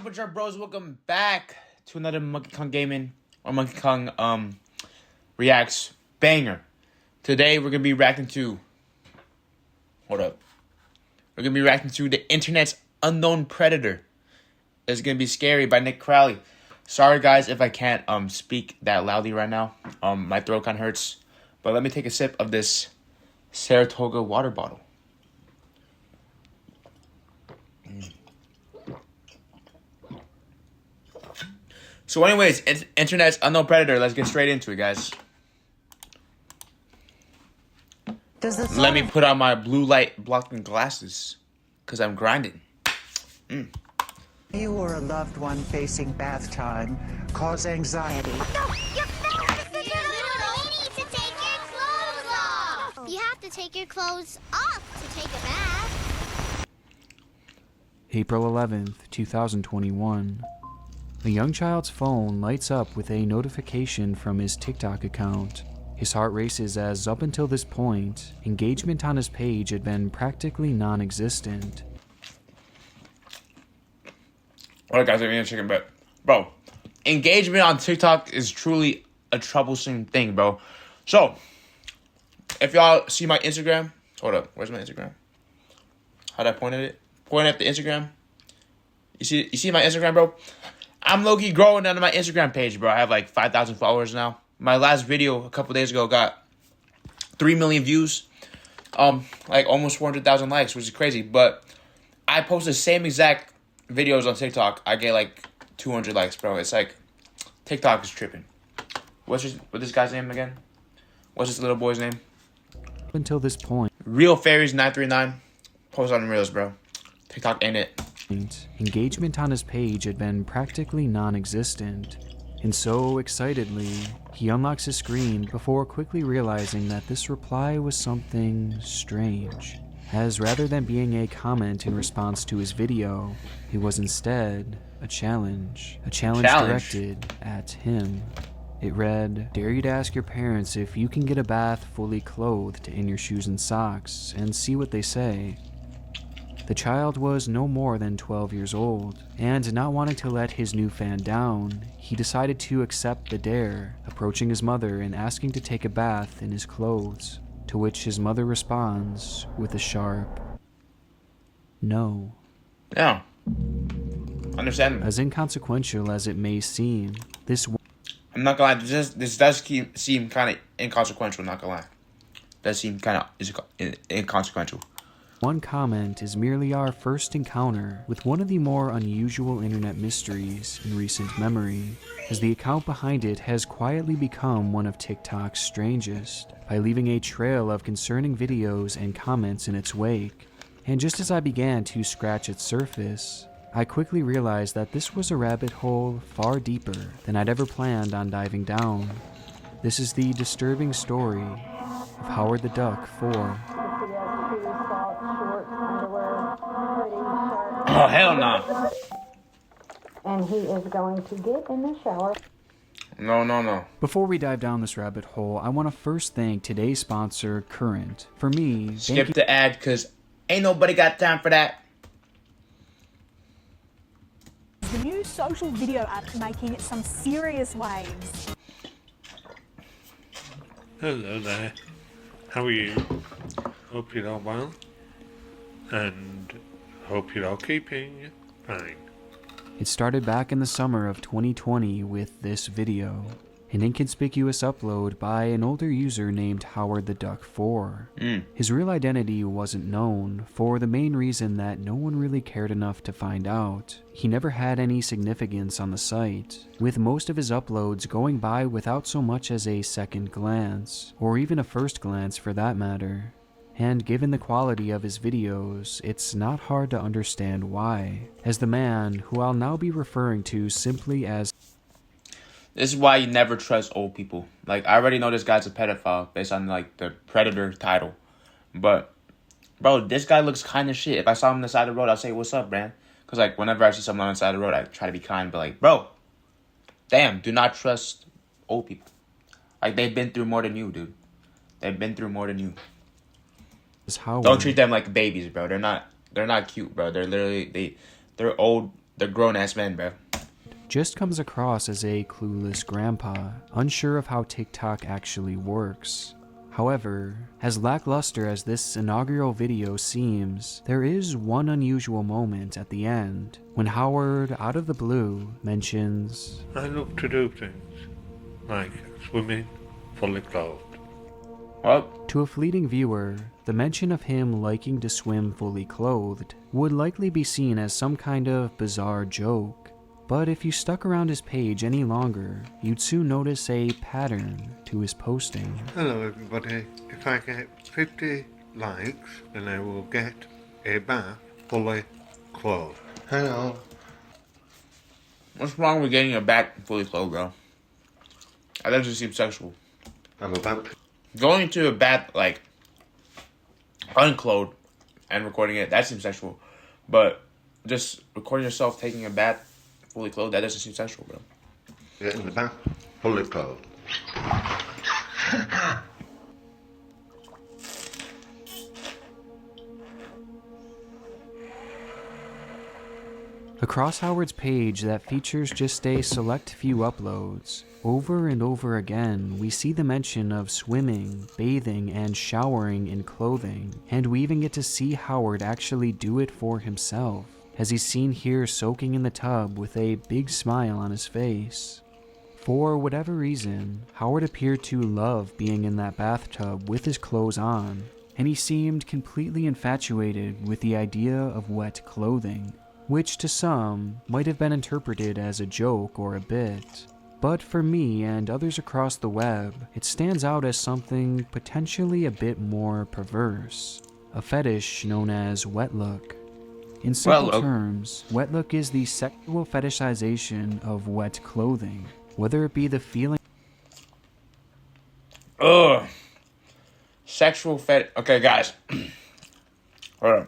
up, your bros? Welcome back to another Monkey Kong Gaming or Monkey Kong Reacts banger. Today we're gonna be reacting to. Hold up. We're gonna be reacting to The Internet's Unknown Predator. It's gonna be Scary by Nick Crowley. Sorry guys if I can't speak that loudly right now. My throat kind of hurts. But let me take a sip of this Saratoga water bottle. So anyways, Internet's Unknown Predator. Let's get straight into it, guys. Let me put on my blue light blocking glasses, because I'm grinding. You or a loved one facing bath time cause anxiety. No, your face! You need to take your clothes off! You have to take your clothes off to take a bath. April 11th, 2021. A young child's phone lights up with a notification from his TikTok account. His heart races as, up until this point, engagement on his page had been practically non-existent. Alright guys, I'm gonna check it back. Bro, engagement on TikTok is truly a troublesome thing, bro. So, if y'all see my Instagram, hold up, where's my Instagram? How'd I point at it? Point at the Instagram. You see my Instagram, bro? I'm low-key growing on my Instagram page, bro. I have like 5,000 followers now. My last video a couple days ago got 3 million views. Like almost 400,000 likes, which is crazy. But I post the same exact videos on TikTok. I get like 200 likes, bro. It's like TikTok is tripping. What's this guy's name again? What's this little boy's name? Up until this point, Real Fairies 939. Post on Reels, bro. TikTok ain't it. engagement on his page had been practically non-existent. And so, excitedly, he unlocks his screen before quickly realizing that this reply was something strange. As rather than being a comment in response to his video, it was instead a challenge. A challenge directed at him. It read, "Dare you to ask your parents if you can get a bath fully clothed in your shoes and socks, and see what they say." The child was no more than 12 years old, and not wanting to let his new fan down, he decided to accept the dare, approaching his mother and asking to take a bath in his clothes, to which his mother responds with a sharp no. Yeah. Understandable. As inconsequential as it may seem, I'm not gonna lie, this does seem kind of inconsequential, not gonna lie. Does seem kind of inconsequential. one comment is merely our first encounter with one of the more unusual internet mysteries in recent memory, as the account behind it has quietly become one of TikTok's strangest, by leaving a trail of concerning videos and comments in its wake. And just as I began to scratch its surface, I quickly realized that this was a rabbit hole far deeper than I'd ever planned on diving down. This is the disturbing story of Howard the Duck 4. Oh, hell no. And he is going to get in the shower. No. Before we dive down this rabbit hole, I want to first thank today's sponsor, Current. For me, Skip the ad, because ain't nobody got time for that. The new social video app making some serious waves. Hello there. How are you? Hope you're all well. And hope you're all keeping fine. It started back in the summer of 2020 with this video, an inconspicuous upload by an older user named Howard the Duck 4. His real identity wasn't known, for the main reason that no one really cared enough to find out. He never had any significance on the site, with most of his uploads going by without so much as a second glance, or even a first glance for that matter. And given the quality of his videos, it's not hard to understand why, as the man, who I'll now be referring to simply as This is why you never trust old people. Like, I already know this guy's a pedophile based on, like, the Predator title. But, bro, this guy looks kind of shit. If I saw him on the side of the road, I'd say, what's up, man? Because, like, whenever I see someone on the side of the road, I try to be kind. But, like, bro, damn, do not trust old people. Like, they've been through more than you, dude. They've been through more than you. Howard. Don't treat them like babies, bro. They're not cute, bro. They're literally they're old They're grown-ass men, bro. just comes across as a clueless grandpa, unsure of how TikTok actually works. However, as lackluster as this inaugural video seems, there is one unusual moment at the end when Howard, out of the blue, mentions, I love to do things like swimming fully clothed. What? to a fleeting viewer, the mention of him liking to swim fully clothed would likely be seen as some kind of bizarre joke. But if you stuck around his page any longer, you'd soon notice a pattern to his posting. Hello everybody. If I get 50 likes, then I will get a bath fully clothed. Hello. What's wrong with getting a bat fully clothed, bro? That doesn't seem sexual. I'm about to. Going to a bath, like, unclothed and recording it, that seems sexual. But just recording yourself taking a bath fully clothed, that doesn't seem sexual, bro. Get in the bath fully clothed. Across Howard's page that features just a select few uploads, over and over again we see the mention of swimming, bathing, and showering in clothing, and we even get to see Howard actually do it for himself, as he's seen here soaking in the tub with a big smile on his face. For whatever reason, Howard appeared to love being in that bathtub with his clothes on, and he seemed completely infatuated with the idea of wet clothing, which to some might have been interpreted as a joke or a bit. But for me and others across the web, it stands out as something potentially a bit more perverse, a fetish known as wet look. In simple terms, wet look is the sexual fetishization of wet clothing, whether it be the feeling. Ugh. Sexual Okay, guys. Hold on.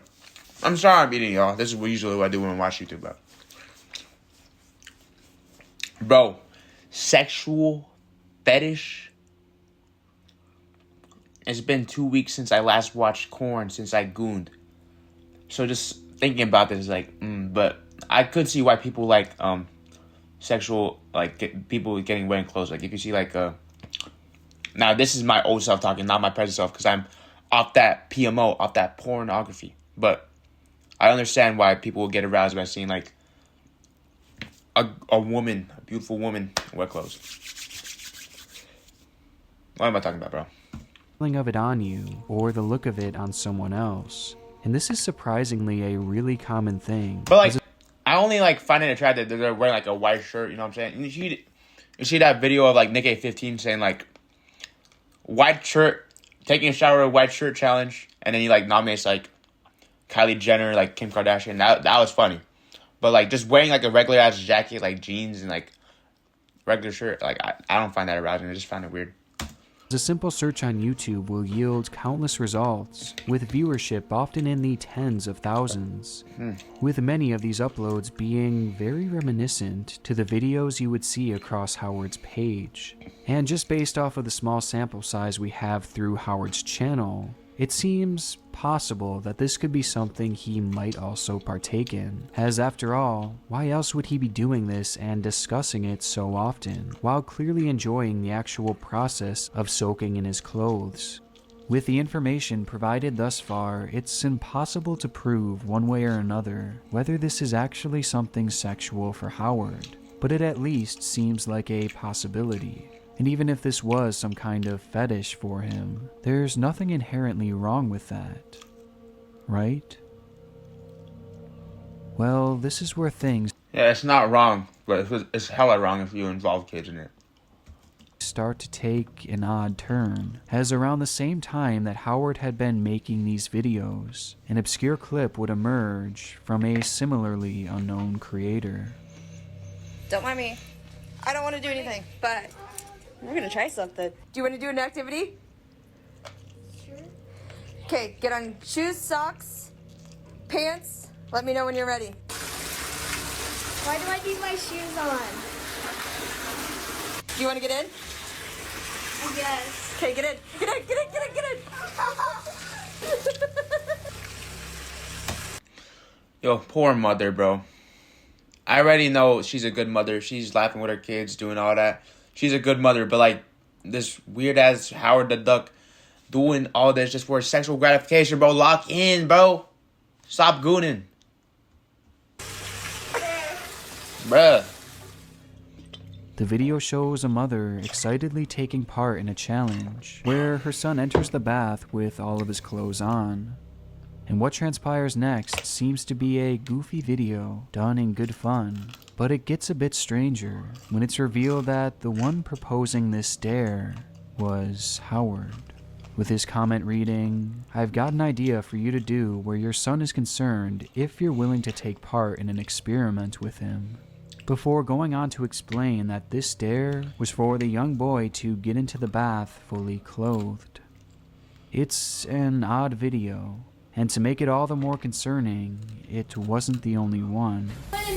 I'm sorry I'm eating, y'all. This is usually what I do when I watch YouTube, bro. Bro, sexual fetish? It's been 2 weeks since I last watched Korn, since I gooned. So just thinking about this is like, but I could see why people like sexual, like people getting wearing clothes. Like if you see like now this is my old self talking, not my present self, because I'm off that PMO, off that pornography. But I understand why people will get aroused by seeing like a woman, a beautiful woman, wear clothes. What am I talking about, bro? Feeling of it on you, or the look of it on someone else. And this is surprisingly a really common thing. But like, I only like find it attractive that they're wearing like a white shirt. You know what I'm saying? You see that video of like Nick 815 saying like white shirt, taking a shower with white shirt challenge, and then he like nominates like Kylie Jenner, like Kim Kardashian. That was funny. But like just wearing like a regular ass jacket, like jeans and like regular shirt, like I don't find that arousing. I just find it weird. A simple search on YouTube will yield countless results, with viewership often in the tens of thousands, with many of these uploads being very reminiscent to the videos you would see across Howard's page. And just based off of the small sample size we have through Howard's channel, it seems possible that this could be something he might also partake in, as after all, why else would he be doing this and discussing it so often, while clearly enjoying the actual process of soaking in his clothes? With the information provided thus far, it's impossible to prove one way or another whether this is actually something sexual for Howard, but it at least seems like a possibility. And even if this was some kind of fetish for him, there's nothing inherently wrong with that, right? Well, this is where things Yeah, it's not wrong, but it's hella wrong if you involve kids in it. start to take an odd turn, as around the same time that Howard had been making these videos, an obscure clip would emerge from a similarly unknown creator. Don't mind me. I don't want to do anything, but we're gonna try something. Do you want to do an activity? Sure. Okay, get on shoes, socks, pants. Let me know when you're ready. Why do I need my shoes on? Do you want to get in? I guess. Okay, get in. Get in, get in, get in, get in. Yo, poor mother, bro. I already know she's a good mother. She's laughing with her kids, doing all that. She's a good mother, but like this weird ass Howard the Duck doing all this just for sexual gratification, bro. Lock in, bro. Stop gooning. Bruh. The video shows a mother excitedly taking part in a challenge where her son enters the bath with all of his clothes on. And what transpires next seems to be a goofy video done in good fun, but it gets a bit stranger when it's revealed that the one proposing this dare was Howard, with his comment reading, "I've got an idea for you to do where your son is concerned if you're willing to take part in an experiment with him," before going on to explain that this dare was for the young boy to get into the bath fully clothed. It's an odd video, and to make it all the more concerning, it wasn't the only one.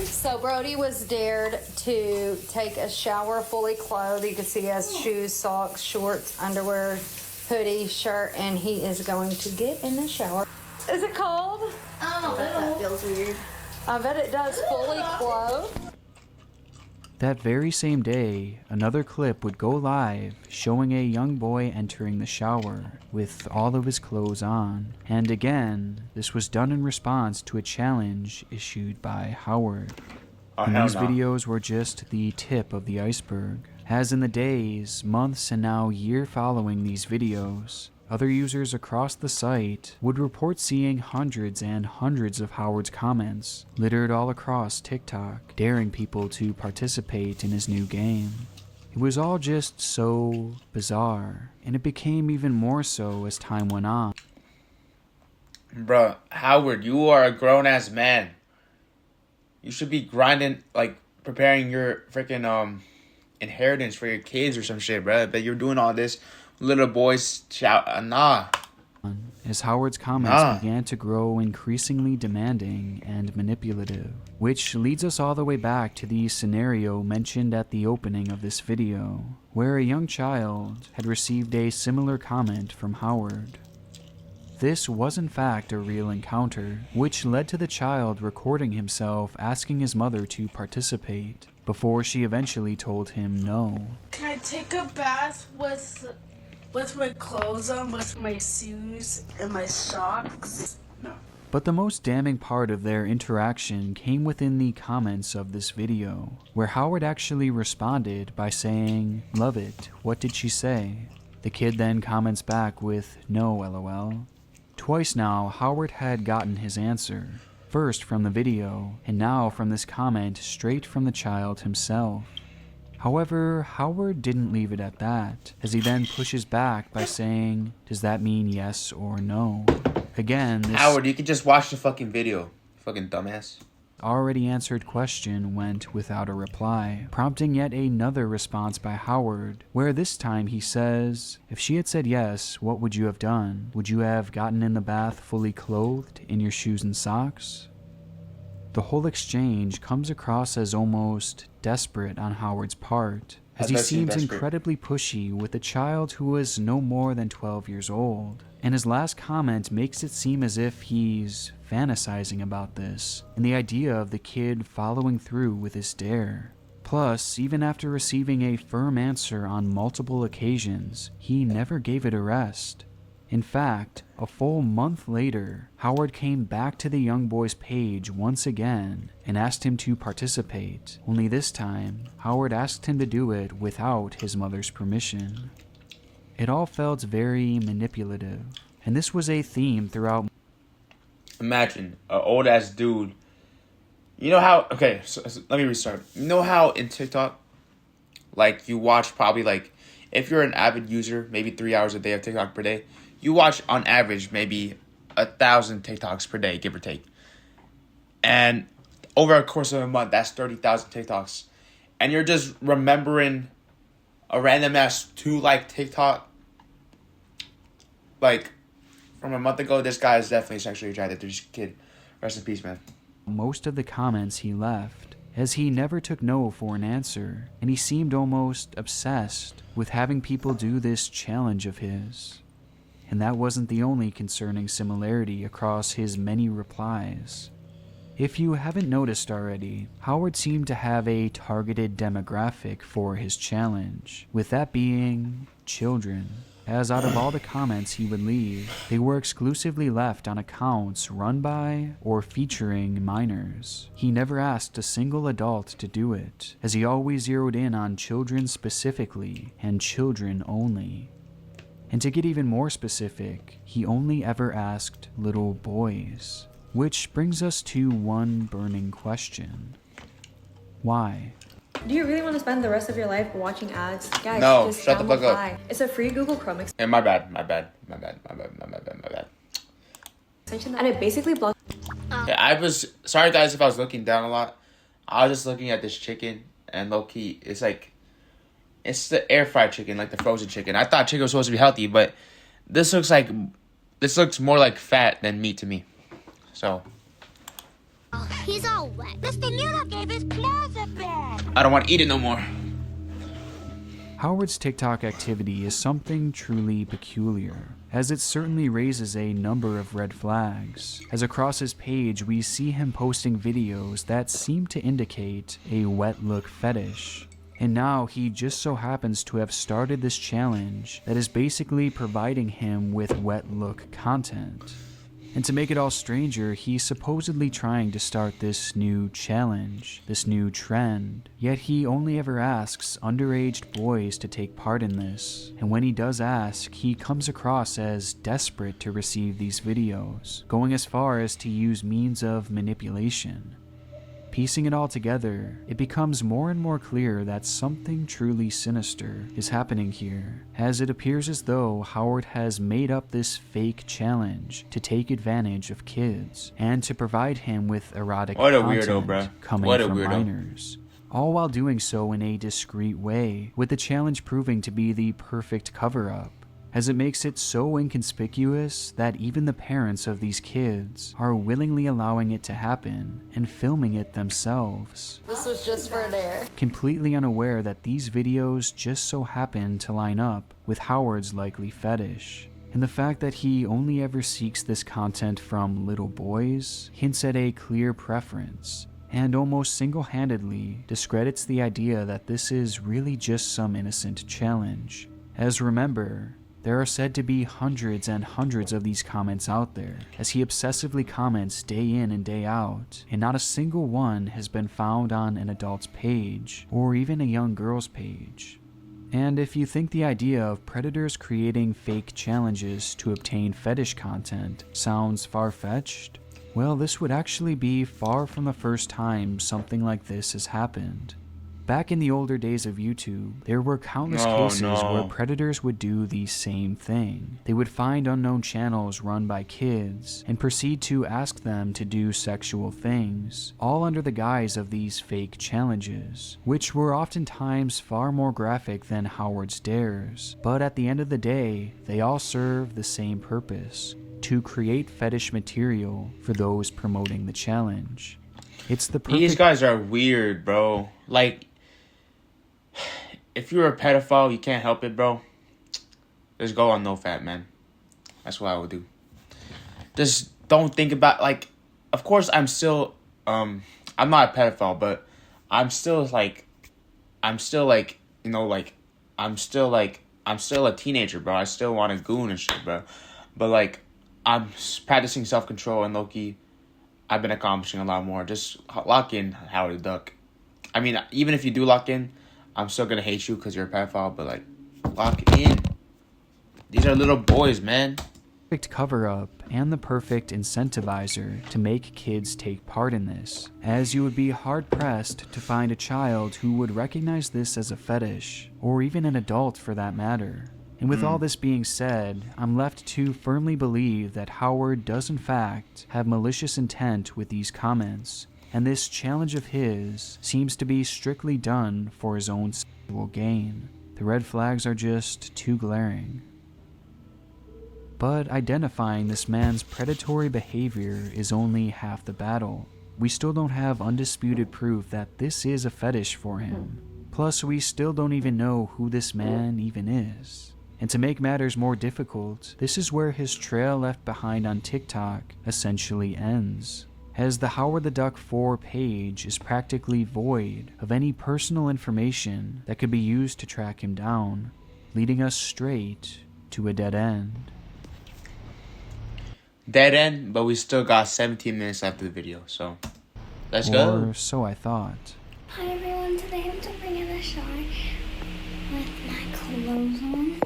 So Brody was dared to take a shower fully clothed. You can see he has shoes, socks, shorts, underwear, hoodie, shirt, and he is going to get in the shower. Is it cold? Oh, that feels weird. I bet it does, fully clothed. That very same day, another clip would go live showing a young boy entering the shower with all of his clothes on. And again, this was done in response to a challenge issued by Howard. And these videos were just the tip of the iceberg, as in the days, months, and now year following these videos, other users across the site would report seeing hundreds and hundreds of Howard's comments littered all across TikTok, daring people to participate in his new game. It was all just so bizarre, and it became even more so as time went on. Bruh, Howard, you are a grown-ass man. You should be grinding, like, preparing your freaking, inheritance for your kids or some shit, bruh. But you're doing all this little boys shout, nah. As Howard's comments began to grow increasingly demanding and manipulative, which leads us all the way back to the scenario mentioned at the opening of this video, where a young child had received a similar comment from Howard. This was in fact a real encounter, which led to the child recording himself asking his mother to participate, before she eventually told him no. Can I take a bath with my clothes on, with my shoes and my socks? But the most damning part of their interaction came within the comments of this video, where Howard actually responded by saying, "Love it, what did she say?" The kid then comments back with, "No, lol." Twice now, Howard had gotten his answer, first from the video, and now from this comment straight from the child himself. However, Howard didn't leave it at that, as he then pushes back by saying, "Does that mean yes or no?" Again, this Howard, you can just watch the fucking video, fucking dumbass. already answered question went without a reply, prompting yet another response by Howard, where this time he says, "If she had said yes, what would you have done? Would you have gotten in the bath fully clothed, in your shoes and socks?" The whole exchange comes across as almost desperate on Howard's part, as he seems incredibly pushy with a child who was no more than 12 years old. And his last comment makes it seem as if he's fantasizing about this, and the idea of the kid following through with his dare. Plus, even after receiving a firm answer on multiple occasions, he never gave it a rest. In fact, a full month later, Howard came back to the young boy's page once again and asked him to participate, only this time, Howard asked him to do it without his mother's permission. It all felt very manipulative, and this was a theme throughout. Imagine an old ass dude. You know how? Okay, so let me restart. You know how in TikTok, like you watch probably like, if you're an avid user, maybe 3 hours a day of TikTok per day, you watch on average maybe 1,000 TikToks per day, give or take. And over a course of a month, that's 30,000 TikToks. And you're just remembering a random ass 2 TikTok. Like, from a month ago, this guy is definitely sexually attracted to this kid. Rest in peace, man. Most of the comments he left, as he never took no for an answer, and he seemed almost obsessed with having people do this challenge of his. And that wasn't the only concerning similarity across his many replies. If you haven't noticed already, Howard seemed to have a targeted demographic for his challenge, with that being children. As out of all the comments he would leave, they were exclusively left on accounts run by or featuring minors. He never asked a single adult to do it, as he always zeroed in on children specifically and children only. And to get even more specific, he only ever asked little boys. Which brings us to one burning question. Why? Do you really want to spend the rest of your life watching ads? Guys, No, just shut the fuck up. Fi. It's a free Google Chrome Hey, my bad. extension, and it basically blocks. Yeah, I was sorry guys if I was looking down a lot. I was just looking at this chicken and low key, it's the air fried chicken, like the frozen chicken. I thought chicken was supposed to be healthy, but this looks more like fat than meat to me. So He's all wet. Mr. Noodle gave his claws a bath. I don't want to eat it no more. Howard's TikTok activity is something truly peculiar, as it certainly raises a number of red flags, as across his page we see him posting videos that seem to indicate a wet look fetish. And now he just so happens to have started this challenge that is basically providing him with wet look content. And to make it all stranger, he's supposedly trying to start this new challenge, this new trend, yet he only ever asks underage boys to take part in this. And when he does ask, he comes across as desperate to receive these videos, going as far as to use means of manipulation. Piecing it all together, it becomes more and more clear that something truly sinister is happening here, as it appears as though Howard has made up this fake challenge to take advantage of kids and to provide him with erotic content coming from minors, all while doing so in a discreet way, with the challenge proving to be the perfect cover-up, as it makes it so inconspicuous that even the parents of these kids are willingly allowing it to happen and filming it themselves. This was just for dare. Completely unaware that these videos just so happen to line up with Howard's likely fetish. And the fact that he only ever seeks this content from little boys hints at a clear preference, and almost single-handedly discredits the idea that this is really just some innocent challenge. As remember, there are said to be hundreds and hundreds of these comments out there, as he obsessively comments day in and day out, and not a single one has been found on an adult's page, or even a young girl's page. And if you think the idea of predators creating fake challenges to obtain fetish content sounds far-fetched, well, this would actually be far from the first time something like this has happened. Back in the older days of YouTube, there were countless cases where predators would do the same thing. They would find unknown channels run by kids and proceed to ask them to do sexual things, all under the guise of these fake challenges, which were oftentimes far more graphic than Howard's dares. But at the end of the day, they all serve the same purpose: to create fetish material for those promoting the challenge. It's the perfect— These guys are weird, bro. Like, if you're a pedophile, you can't help it, bro. Just go on NoFap, man. That's what I would do. Just don't think about, like, of course I'm still, I'm not a pedophile, but I'm still a teenager, bro. I still want to goon and shit, bro. But, like, I'm practicing self-control, and low-key, I've been accomplishing a lot more. Just lock in, Howard the Duck. I mean, even if you do lock in, I'm still gonna hate you because you're a pedophile, but, like, lock in. These are little boys, man. Perfect cover-up and the perfect incentivizer to make kids take part in this, as you would be hard-pressed to find a child who would recognize this as a fetish, or even an adult for that matter. And with all this being said, I'm left to firmly believe that Howard does in fact have malicious intent with these comments, and this challenge of his seems to be strictly done for his own sexual gain. The red flags are just too glaring. But identifying this man's predatory behavior is only half the battle. We still don't have undisputed proof that this is a fetish for him. Plus, we still don't even know who this man even is. And to make matters more difficult, this is where his trail left behind on TikTok essentially ends. as the Howard the Duck 4 page is practically void of any personal information that could be used to track him down, leading us straight to a dead end. Dead end, but we still got 17 minutes left of the video, so let's go. Or so I thought. Hi everyone, today I'm jumping in the shower with my clothes on.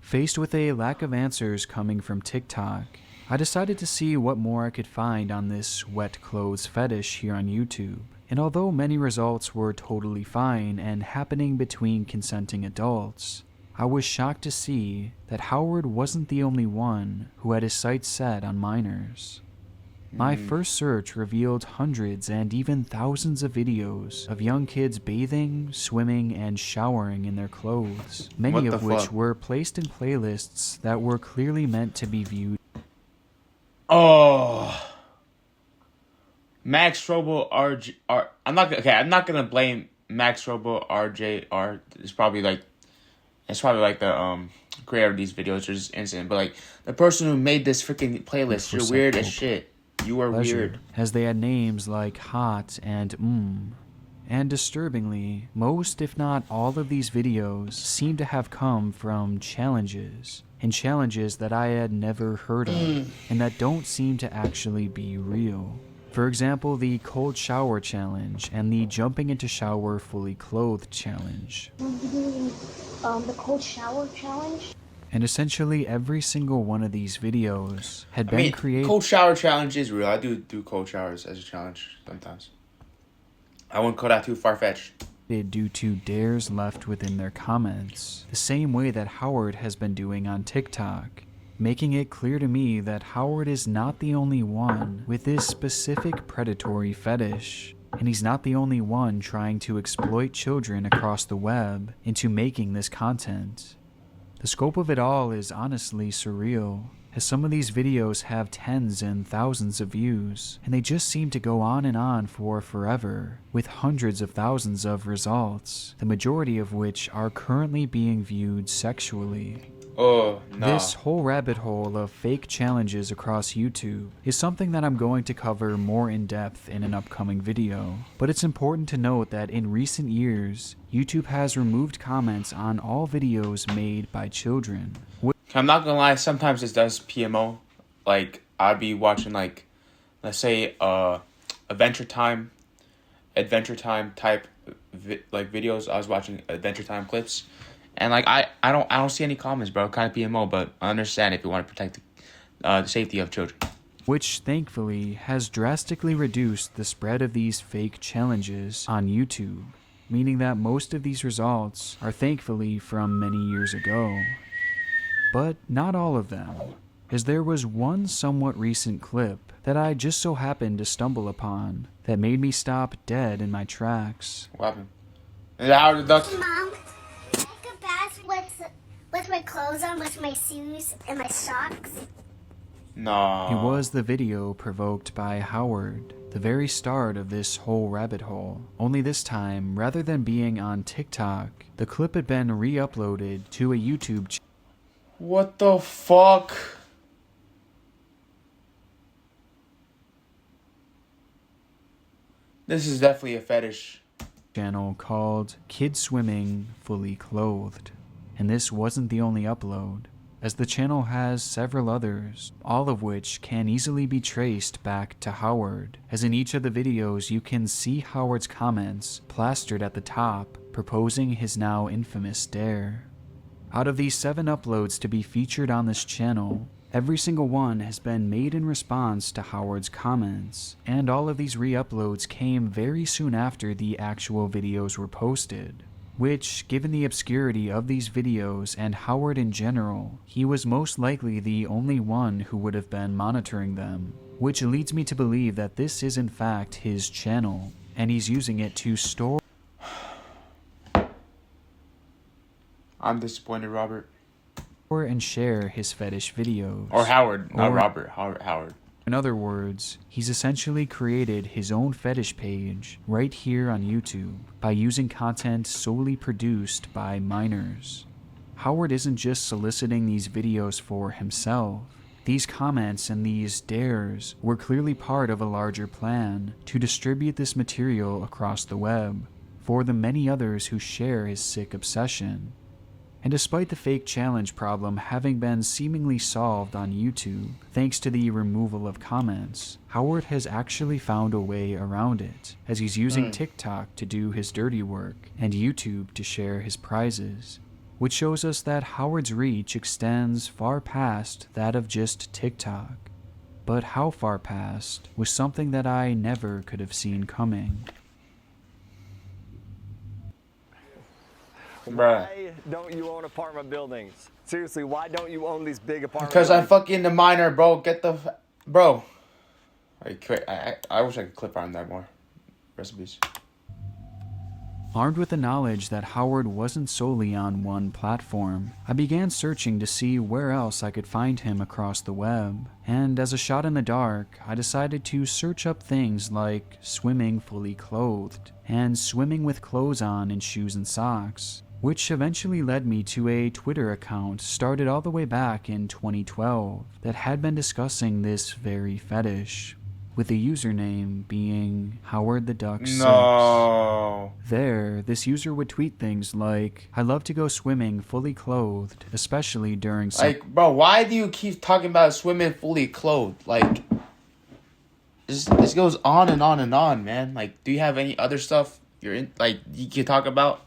Faced with a lack of answers coming from TikTok, I decided to see what more I could find on this wet clothes fetish here on YouTube. And although many results were totally fine and happening between consenting adults, I was shocked to see that Howard wasn't the only one who had his sights set on minors. My first search revealed hundreds and even thousands of videos of young kids bathing, swimming, and showering in their clothes, many of which were placed in playlists that were clearly meant to be viewed. Oh, Max Strobel I'm not gonna blame Max Strobel RJR. It's probably like the creator of these videos or just innocent, but like the person who made this freaking playlist, you're weird as shit. You are weird. As they had names like Hot and And disturbingly, most if not all of these videos seem to have come from challenges, and challenges that I had never heard of, and that don't seem to actually be real. For example, the cold shower challenge and the jumping into shower fully clothed challenge. The cold shower challenge? And essentially every single one of these videos had been created. Cold shower challenge is real. I do cold showers as a challenge sometimes. I wouldn't go that too far-fetched. Due to dares left within their comments, the same way that Howard has been doing on TikTok, making it clear to me that Howard is not the only one with this specific predatory fetish, and he's not the only one trying to exploit children across the web into making this content. The scope of it all is honestly surreal, as some of these videos have tens and thousands of views, and they just seem to go on for forever, with hundreds of thousands of results, the majority of which are currently being viewed sexually. Oh, no. This whole rabbit hole of fake challenges across YouTube is something that I'm going to cover more in depth in an upcoming video, but it's important to note that in recent years, YouTube has removed comments on all videos made by children. I'm not gonna lie, sometimes it does PMO. Like, I'd be watching, like, let's say, Adventure Time type, videos. I was watching Adventure Time clips. And, like, I don't see any comments, bro. Kind of PMO, but I understand if you want to protect the safety of children. Which, thankfully, has drastically reduced the spread of these fake challenges on YouTube, meaning that most of these results are thankfully from many years ago. But not all of them, as there was one somewhat recent clip that I just so happened to stumble upon that made me stop dead in my tracks. What happened? Is that Howard the Duck? Mom, take a bath with my clothes on, with my shoes and my socks. No. It was the video provoked by Howard, the very start of this whole rabbit hole. Only this time, rather than being on TikTok, the clip had been re-uploaded to a YouTube channel. What the fuck? This is definitely a fetish. Channel called Kids Swimming Fully Clothed. And this wasn't the only upload, as the channel has several others, all of which can easily be traced back to Howard, as in each of the videos you can see Howard's comments plastered at the top, proposing his now infamous dare. Out of these 7 uploads to be featured on this channel, every single one has been made in response to Howard's comments, and all of these re-uploads came very soon after the actual videos were posted, which, given the obscurity of these videos and Howard in general, he was most likely the only one who would have been monitoring them, which leads me to believe that this is in fact his channel, and he's using it to store. I'm disappointed, Robert. And share his fetish videos. Or Howard, not Robert. Howard. In other words, he's essentially created his own fetish page right here on YouTube by using content solely produced by minors. Howard isn't just soliciting these videos for himself. These comments and these dares were clearly part of a larger plan to distribute this material across the web for the many others who share his sick obsession. And despite the fake challenge problem having been seemingly solved on YouTube thanks to the removal of comments, Howard has actually found a way around it, as he's using TikTok to do his dirty work and YouTube to share his prizes, which shows us that Howard's reach extends far past that of just TikTok. But how far past was something that I never could have seen coming. Why don't you own apartment buildings? Seriously, why don't you own these big apartment Because I'm buildings? fucking the minor, bro. Get the... Bro. I wish I could clip on that more. Recipes. Armed with the knowledge that Howard wasn't solely on one platform, I began searching to see where else I could find him across the web. And as a shot in the dark, I decided to search up things like swimming fully clothed and swimming with clothes on in shoes and socks, which eventually led me to a Twitter account started all the way back in 2012 that had been discussing this very fetish, with the username being Howard the Duck 6. No. There, this user would tweet things like, "I love to go swimming fully clothed, especially during Like, bro, why do you keep talking about swimming fully clothed? Like, this goes on and on and on, man. Like, do you have any other stuff you're in? Like, you could talk about?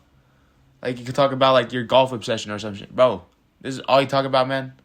Like, you could talk about, like, your golf obsession or some shit. Bro, this is all you talk about, man?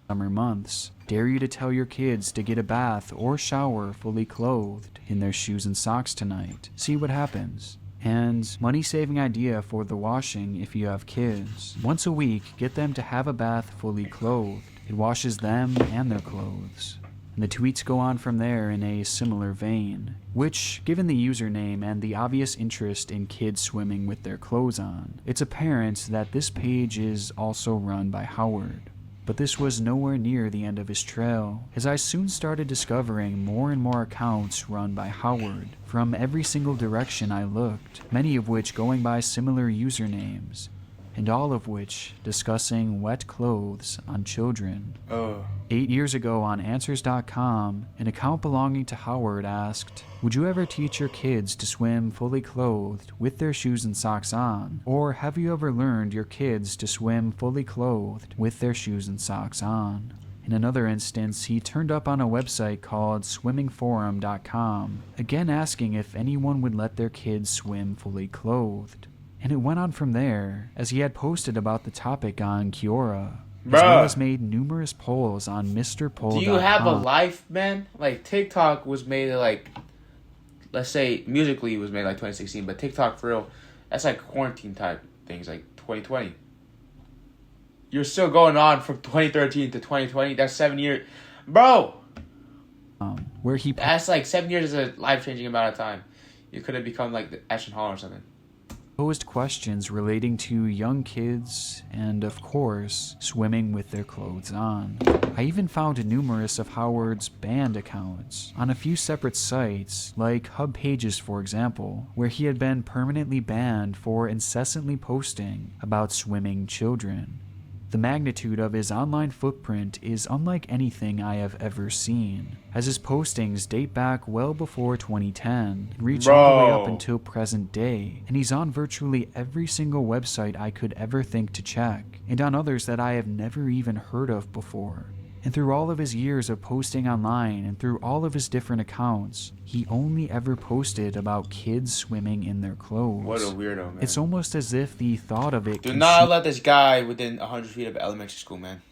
summer months. Dare you to tell your kids to get a bath or shower fully clothed in their shoes and socks tonight. See what happens." And money-saving idea for the washing if you have kids. Once a week, get them to have a bath fully clothed. It washes them and their clothes. And the tweets go on from there in a similar vein, which, given the username and the obvious interest in kids swimming with their clothes on, it's apparent that this page is also run by Howard. But this was nowhere near the end of his trail, as I soon started discovering more and more accounts run by Howard from every single direction I looked, many of which going by similar usernames, and all of which discussing wet clothes on children. 8 years ago on Answers.com, an account belonging to Howard asked, "Would you ever teach your kids to swim fully clothed with their shoes and socks on? Or have you ever learned your kids to swim fully clothed with their shoes and socks on?" In another instance, he turned up on a website called swimmingforum.com, again asking if anyone would let their kids swim fully clothed. And it went on from there, as he had posted about the topic on Quora, as well as made numerous polls on MrPoll.com. Do you have a life, man? Like, TikTok was made, like, let's say, musically was made, like, 2016, but TikTok, for real, that's, like, quarantine type things, like, 2020. You're still going on from 2013 to 2020. That's 7 years. Bro! Where he... That's, like, 7 years is a life-changing amount of time. You could have become, like, the Ashton Hall or something. Posed questions relating to young kids and, of course, swimming with their clothes on. I even found numerous of Howard's banned accounts on a few separate sites, like Hub Pages for example, where he had been permanently banned for incessantly posting about swimming children. The magnitude of his online footprint is unlike anything I have ever seen, as his postings date back well before 2010 and reach all the way up until present day, and he's on virtually every single website I could ever think to check, and on others that I have never even heard of before. And through all of his years of posting online and through all of his different accounts, he only ever posted about kids swimming in their clothes. What a weirdo, man. It's almost as if the thought of it Do not let this guy within 100 feet of elementary school, man.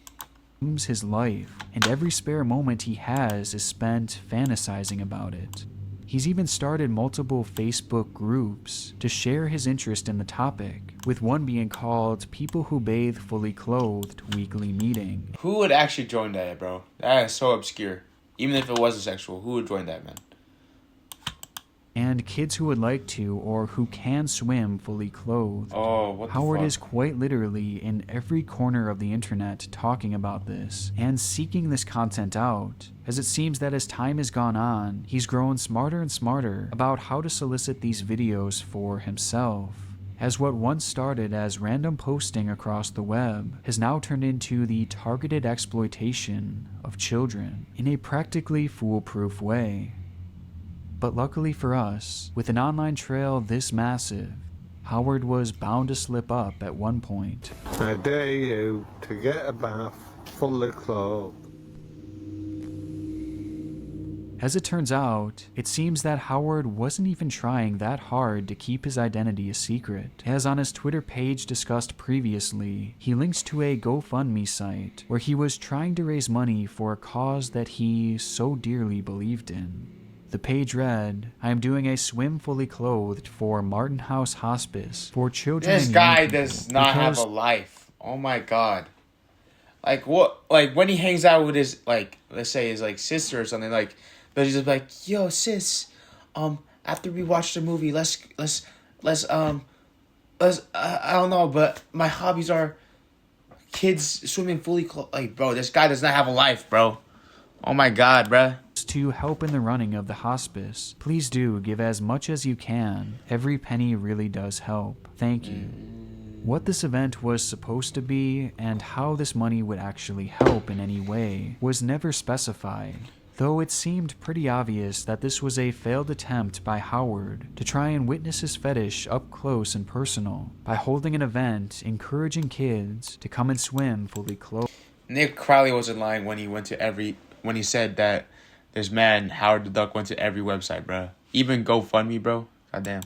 consumes his life, and every spare moment he has is spent fantasizing about it. He's even started multiple Facebook groups to share his interest in the topic, with one being called People Who Bathe Fully Clothed Weekly Meeting. Who would actually join that, bro? That is so obscure. Even if it wasn't sexual, who would join that, man? And kids who would like to or who can swim fully clothed. Oh, what the Howard fuck? is quite literally in every corner of the internet talking about this and seeking this content out, as it seems that as time has gone on, he's grown smarter and smarter about how to solicit these videos for himself. as what once started as random posting across the web has now turned into the targeted exploitation of children in a practically foolproof way. But luckily for us, with an online trail this massive, Howard was bound to slip up at one point. I dare you to get a bath fully clothed. As it turns out, it seems that Howard wasn't even trying that hard to keep his identity a secret. As on his Twitter page discussed previously, he links to a GoFundMe site where he was trying to raise money for a cause that he so dearly believed in. The page read, "I am doing a swim fully clothed for Martin House Hospice for children." This and guy young people does not have because a life. Oh my god. Like what? Like when he hangs out with his, like, let's say his like sister or something, like, but he's just like, yo sis, after we watch the movie, let's I don't know, but my hobbies are kids swimming fully clothed. Like, bro, this guy does not have a life, bro. Oh my god, bruh. To help in the running of the hospice, please do give as much as you can. Every penny really does help. Thank you. What this event was supposed to be and how this money would actually help in any way was never specified, though it seemed pretty obvious that this was a failed attempt by Howard to try and witness his fetish up close and personal by holding an event encouraging kids to come and swim fully clothed. Nick Crowley wasn't lying when he said that this man, Howard the Duck, went to every website, bro. Even GoFundMe, bro. Goddamn.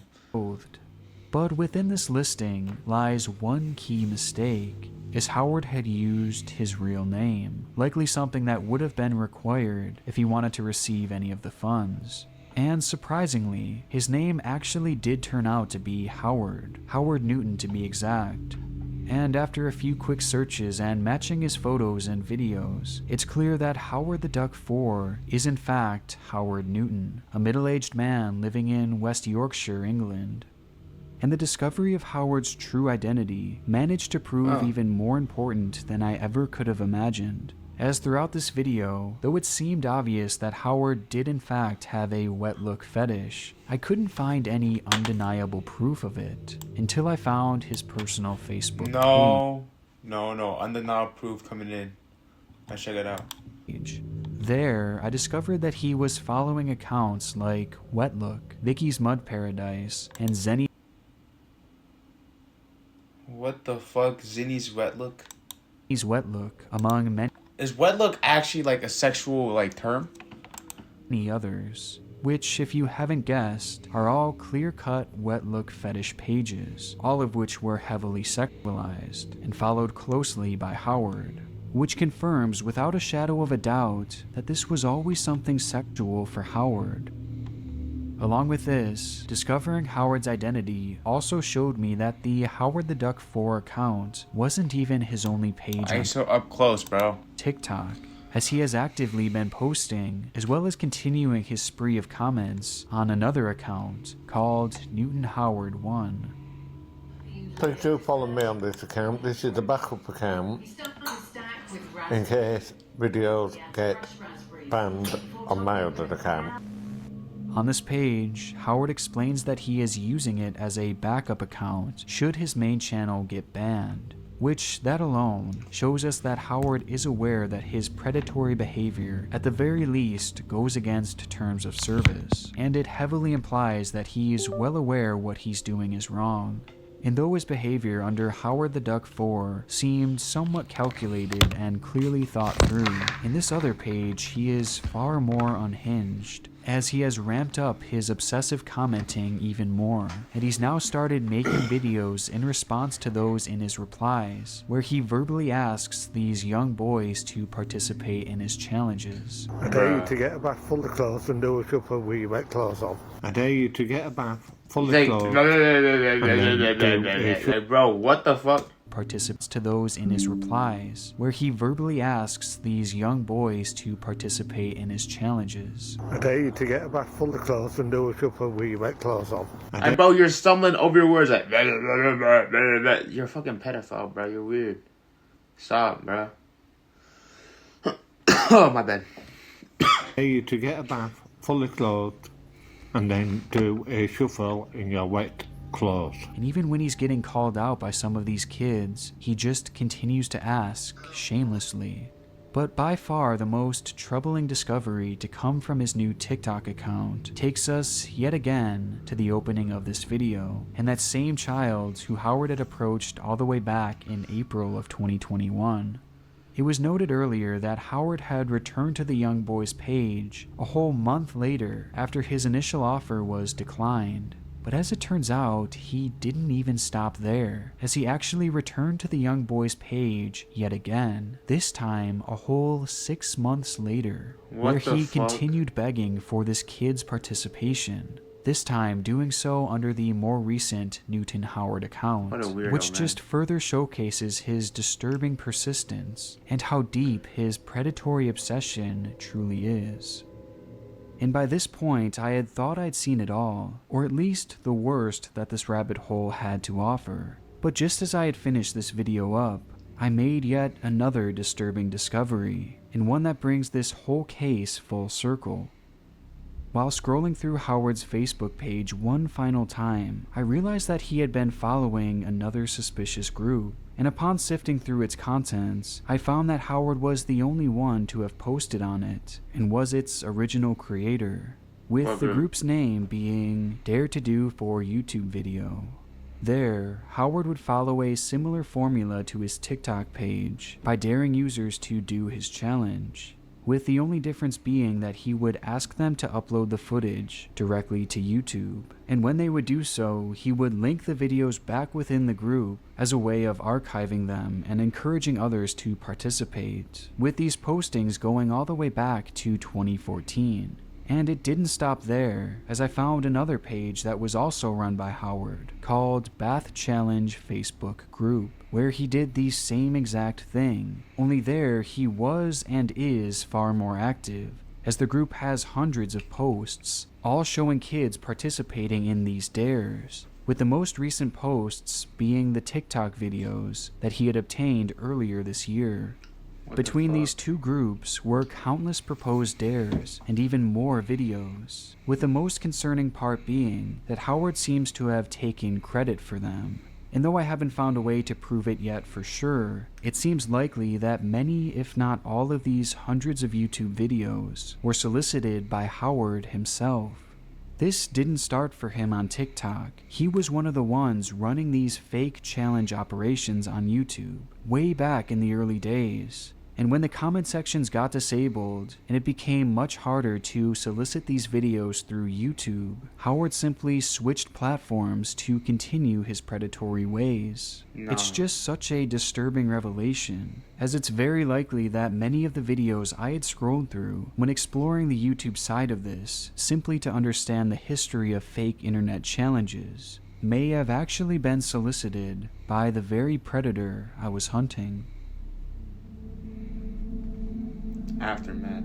But within this listing lies one key mistake, as Howard had used his real name, likely something that would have been required if he wanted to receive any of the funds. And surprisingly, his name actually did turn out to be Howard Newton to be exact. And after a few quick searches and matching his photos and videos, it's clear that Howard the Duck 4 is in fact Howard Newton, a middle-aged man living in West Yorkshire, England. And the discovery of Howard's true identity managed to prove even more important than I ever could have imagined. As throughout this video, though it seemed obvious that Howard did in fact have a wet look fetish, I couldn't find any undeniable proof of it until I found his personal Facebook No, undeniable proof coming in. Let's check it out. There, I discovered that he was following accounts like Wetlook, Vicky's Mud Paradise, and Zenny. What the fuck? Zinny's Wetlook? He's Wetlook, among many. Is Wetlook actually like a sexual like term? Many others, which, if you haven't guessed, are all clear-cut Wetlook fetish pages, all of which were heavily sexualized and followed closely by Howard, which confirms without a shadow of a doubt that this was always something sexual for Howard. Along with this, discovering Howard's identity also showed me that the Howard the Duck 4 account wasn't even his only page on so up close, bro. TikTok, as he has actively been posting, as well as continuing his spree of comments on another account called Newton Howard 1. Please do follow me on this account. This is the backup account in case videos get banned on my other account. On this page, Howard explains that he is using it as a backup account should his main channel get banned, which that alone shows us that Howard is aware that his predatory behavior at the very least goes against terms of service, and it heavily implies that he's well aware what he's doing is wrong. And though his behavior under Howard the Duck 4 seemed somewhat calculated and clearly thought through, in this other page he is far more unhinged, as he has ramped up his obsessive commenting even more, and he's now started making videos in response to those in his replies, where he verbally asks these young boys to participate in his challenges. I dare you to get a bath full of clothes and do a couple with your wet clothes on. I dare you to get a bath full of clothes. Bro, what the fuck? Participates to those in his replies, where he verbally asks these young boys to participate in his challenges. I dare you to get a bath full of clothes and do a couple with your wet clothes on. And bro, you're stumbling over your words like you're a fucking pedophile, bro. You're weird. Stop, bro. Oh, my bad. I dare you to get a bath full of clothes and then do a shuffle in your wet clothes. And even when he's getting called out by some of these kids, he just continues to ask shamelessly. But by far the most troubling discovery to come from his new TikTok account takes us yet again to the opening of this video, and that same child who Howard had approached all the way back in April of 2021. It was noted earlier that Howard had returned to the young boy's page a whole month later after his initial offer was declined. But as it turns out, he didn't even stop there, as he actually returned to the young boy's page yet again, this time a whole 6 months later, where he continued begging for this kid's participation, this time doing so under the more recent Newton Howard account, which just further showcases his disturbing persistence and how deep his predatory obsession truly is. And by this point, I had thought I'd seen it all, or at least the worst that this rabbit hole had to offer. But just as I had finished this video up, I made yet another disturbing discovery, and one that brings this whole case full circle. While scrolling through Howard's Facebook page one final time, I realized that he had been following another suspicious group, and upon sifting through its contents, I found that Howard was the only one to have posted on it, and was its original creator, with the group's name being Dare to Do for YouTube Video. There, Howard would follow a similar formula to his TikTok page by daring users to do his challenge, with the only difference being that he would ask them to upload the footage directly to YouTube, and when they would do so, he would link the videos back within the group as a way of archiving them and encouraging others to participate, with these postings going all the way back to 2014. And it didn't stop there, as I found another page that was also run by Howard, called Bath Challenge Facebook Group, where he did the same exact thing, only there he was and is far more active, as the group has hundreds of posts, all showing kids participating in these dares, with the most recent posts being the TikTok videos that he had obtained earlier this year. Between these two groups were countless proposed dares and even more videos, with the most concerning part being that Howard seems to have taken credit for them. And though I haven't found a way to prove it yet for sure, it seems likely that many, if not all of these hundreds of YouTube videos were solicited by Howard himself. This didn't start for him on TikTok. He was one of the ones running these fake challenge operations on YouTube way back in the early days. And when the comment sections got disabled and it became much harder to solicit these videos through YouTube, Howard simply switched platforms to continue his predatory ways. It's just such a disturbing revelation, as it's very likely that many of the videos I had scrolled through when exploring the YouTube side of this, simply to understand the history of fake internet challenges, may have actually been solicited by the very predator I was hunting. Aftermath.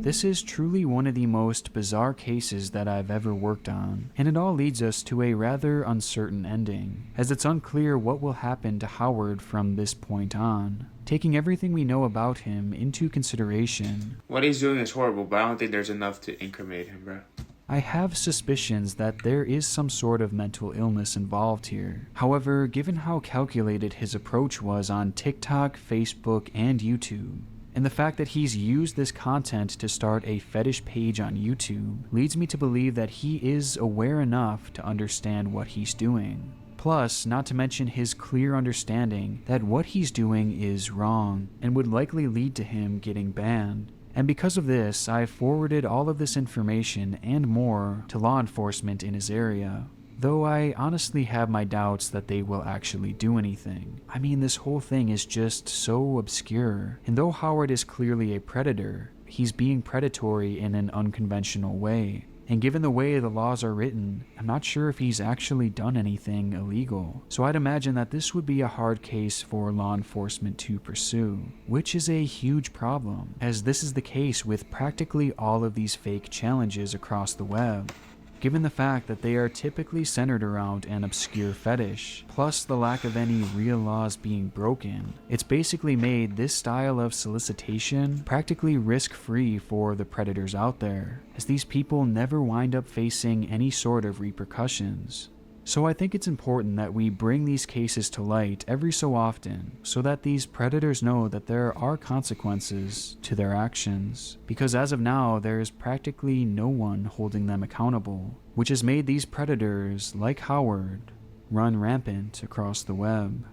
This is truly one of the most bizarre cases that I've ever worked on, and it all leads us to a rather uncertain ending, as it's unclear what will happen to Howard from this point on. Taking everything we know about him into consideration, What he's doing is horrible, but I don't think there's enough to incriminate him, bro. I have suspicions that there is some sort of mental illness involved here. However, given how calculated his approach was on TikTok, Facebook, and YouTube, and the fact that he's used this content to start a fetish page on YouTube leads me to believe that he is aware enough to understand what he's doing. Plus, not to mention his clear understanding that what he's doing is wrong and would likely lead to him getting banned. And because of this, I forwarded all of this information and more to law enforcement in his area. Though I honestly have my doubts that they will actually do anything. I mean, this whole thing is just so obscure. And though Howard is clearly a predator, he's being predatory in an unconventional way. And given the way the laws are written, I'm not sure if he's actually done anything illegal. So I'd imagine that this would be a hard case for law enforcement to pursue, which is a huge problem, as this is the case with practically all of these fake challenges across the web. Given the fact that they are typically centered around an obscure fetish, plus the lack of any real laws being broken, it's basically made this style of solicitation practically risk-free for the predators out there, as these people never wind up facing any sort of repercussions. So I think it's important that we bring these cases to light every so often so that these predators know that there are consequences to their actions. Because as of now, there is practically no one holding them accountable, which has made these predators, like Howard, run rampant across the web.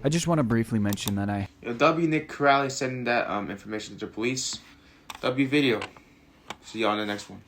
I just want to briefly mention that W. Nick Corrali sending that information to the police. W. Video. See you on the next one.